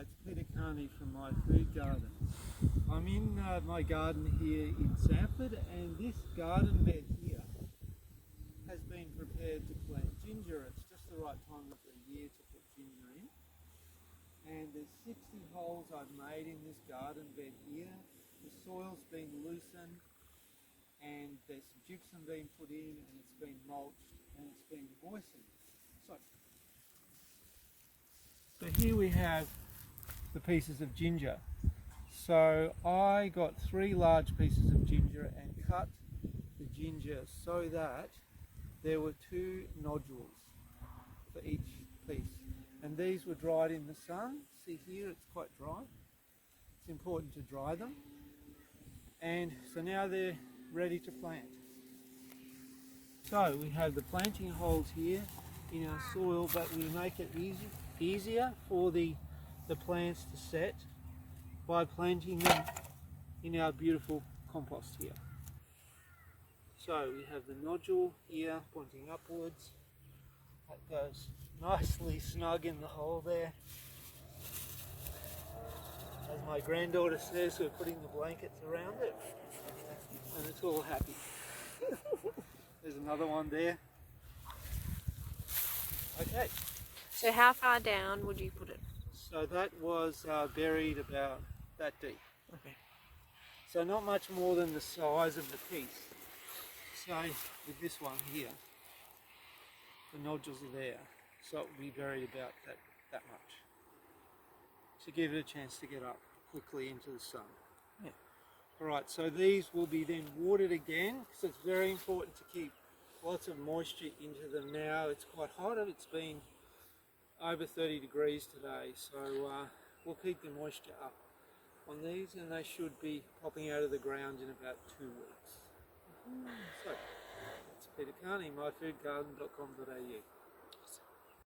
It's Peter Carney from My Food Garden. I'm in my garden here in Sanford, and this garden bed here has been prepared to plant ginger. It's just the right time of the year to put ginger in. And there's 60 holes I've made in this garden bed here. The soil's been loosened and there's some gypsum being put in, and it's been mulched and it's been moistened. So here we have the pieces of ginger. So I got 3 large pieces of ginger and cut the ginger so that there were 2 nodules for each piece. And these were dried in the sun. See here, it's quite dry. It's important to dry them. And so now they're ready to plant. So we have the planting holes here in our soil, but we make it easier for the plants to set by planting them in our beautiful compost here. So we have the nodule here pointing upwards. That goes nicely snug in the hole there. As my granddaughter says, we're putting the blankets around it and it's all happy. There's another one there. Okay. So how far down would you put it? So that was buried about that deep. Okay. So not much more than the size of the piece. So with this one here, the nodules are there. So it will be buried about that much. To give it a chance to get up quickly into the sun. Yeah. Alright, so these will be then watered again, because it's very important to keep lots of moisture into them now. It's quite hot, it's been over 30 degrees today, so we'll keep the moisture up on these, and they should be popping out of the ground in about 2 weeks. So, it's Peter Carney, myfoodgarden.com.au.